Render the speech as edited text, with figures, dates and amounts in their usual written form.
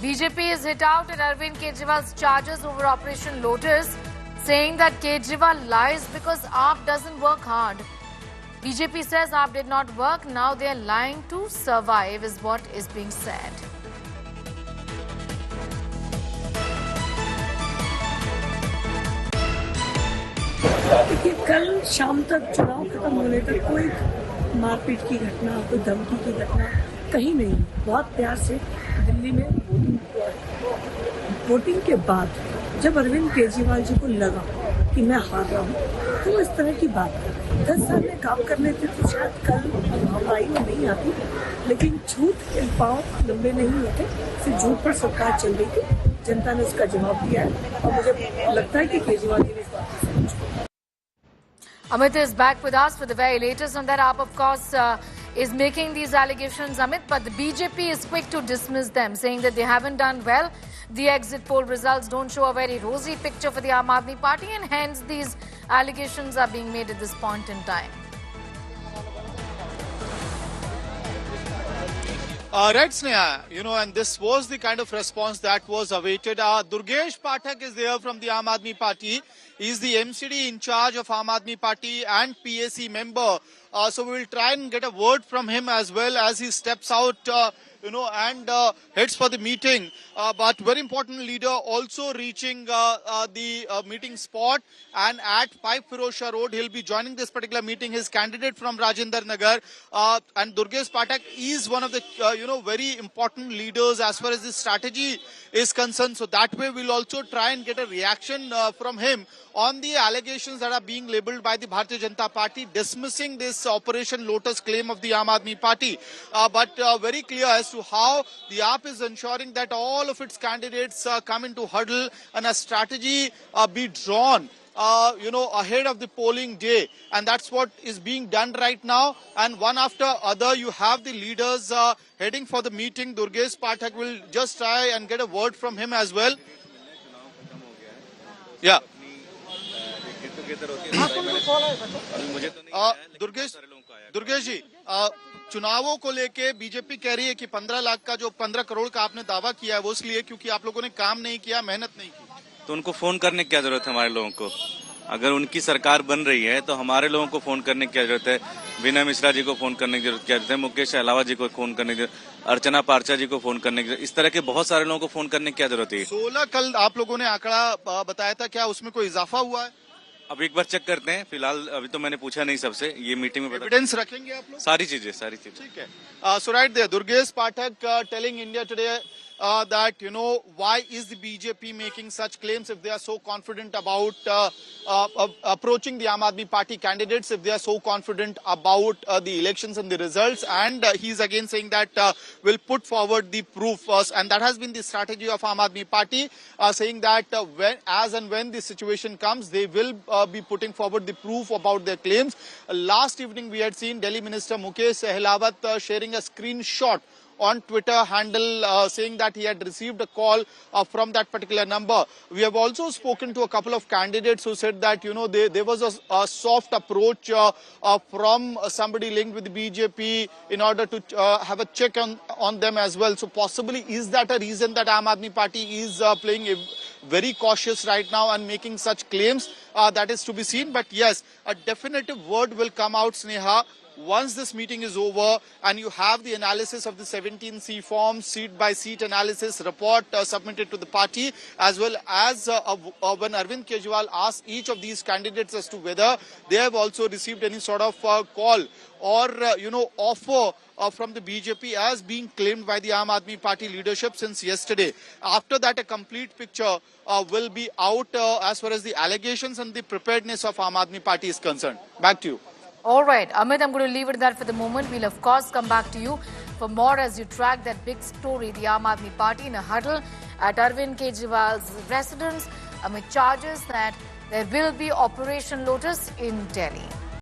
BJP is hit out at Arvind Kejriwal's charges over Operation Lotus, saying that Kejriwal lies because AAP doesn't work hard. BJP says AAP did not work, now they are lying to survive, is what is being said. देखिए, कल शाम तक चुनाव खत्म होने तक कोई मारपीट की घटना, कोई धमकी की घटना कहीं नहीं। बहुत प्यार से दिल्ली में वोटिंग हुआ है। वोटिंग के बाद जब अरविंद केजरीवाल जी को लगा कि मैं हार रहा हूँ, तो वो इस तरह की बात कर रहे हैं। 10 साल में काम करने थे तो शायद कल आई में नहीं आती, लेकिन झूठ के पाँव लंबे नहीं होते। सिर्फ झूठ पर सरकार चल रही थी, जनता ने उसका जवाब दिया है और मुझे लगता है कि केजरीवाल जी ने इस बात को समझा। Amit is back with us for the very latest on that. AAP, of course, is making these allegations, Amit, but the BJP is quick to dismiss them, saying that they haven't done well. The exit poll results don't show a very rosy picture for the Aam Aadmi Party, and hence these allegations are being made at this point in time. Right, Sneha, and this was the kind of response that was awaited. Durgesh Pathak is there from the Aam Aadmi Party. He is the MCD in charge of Aam Aadmi Party and PAC member. So we will try and get a word from him as well as he steps out, and heads for the meeting. But very important leader also reaching the meeting spot, and at 5 Firozshah Road, he'll be joining this particular meeting. His candidate from Rajinder Nagar, and Durgesh Pathak is one of the very important leaders as far as this strategy is concerned. So that way, we'll also try and get a reaction from him on the allegations that are being labelled by the Bharatiya Janata Party, dismissing this Operation Lotus claim of the Aam Aadmi Party. But very clear as to how the AAP is ensuring that all of its candidates come into huddle and a strategy be drawn ahead of the polling day. And that's what is being done right now. And one after other, you have the leaders heading for the meeting. Durgesh Pathak will just try and get a word from him as well. Yeah. Durgesh जी, चुनावों को लेके BJP कह रही है कि 15 लाख का जो 15 करोड़ का आपने दावा किया है वो इसलिए क्योंकि आप लोगों ने काम नहीं किया, मेहनत नहीं की। तो उनको फोन करने की क्या जरूरत है हमारे लोगों को? अगर उनकी सरकार बन रही है तो हमारे लोगों को फोन करने की क्या जरूरत है? विनय मिश्रा जी को फोन करने की जरूरत है, मुकेश अहलावत जी को फोन करने की, अर्चना पारचा जी को फोन करने की, इस तरह के बहुत सारे लोगों को फोन करने की क्या जरूरत है? 16 कल आप लोगों ने आंकड़ा बताया था, क्या उसमें कोई इजाफा हुआ है? अब एक बार चेक करते हैं, फिलहाल अभी तो मैंने पूछा नहीं सबसे, ये मीटिंग में एविडेंस रखेंगे आप लोग? सारी चीजें ठीक है। So right there, Durgesh Pathak telling India Today that why is the BJP making such claims if they are so confident about approaching the Aam Aadmi Party candidates, if they are so confident about the elections and the results, and he's again saying that will put forward the proof first, and that has been the strategy of Aam Aadmi Party, saying that when the situation comes, they will be putting forward the proof about their claims. Last evening we had seen Delhi Minister Mukesh Ahlawat sharing a screenshot on Twitter handle saying that he had received a call from that particular number. We have also spoken to a couple of candidates who said that there was a soft approach from somebody linked with the BJP in order to have a check on them as well. So possibly is that a reason that Aam Aadmi Party is playing very cautious right now and making such claims? That is to be seen. But yes, a definitive word will come out, Sneha, once this meeting is over and you have the analysis of the 17C forms, seat by seat analysis report submitted to the party, as well as when Arvind Kejriwal asked each of these candidates as to whether they have also received any sort of call or offer from the BJP as being claimed by the Aam Aadmi Party leadership since yesterday. After that, a complete picture will be out as far as the allegations and the preparedness of Aam Aadmi Party is concerned. Back to you. All right, Amit, I'm going to leave it at that for the moment. We'll, of course, come back to you for more as you track that big story, the Aam Aadmi Party in a huddle at Arvind Kejriwal's residence amid charges that there will be Operation Lotus in Delhi.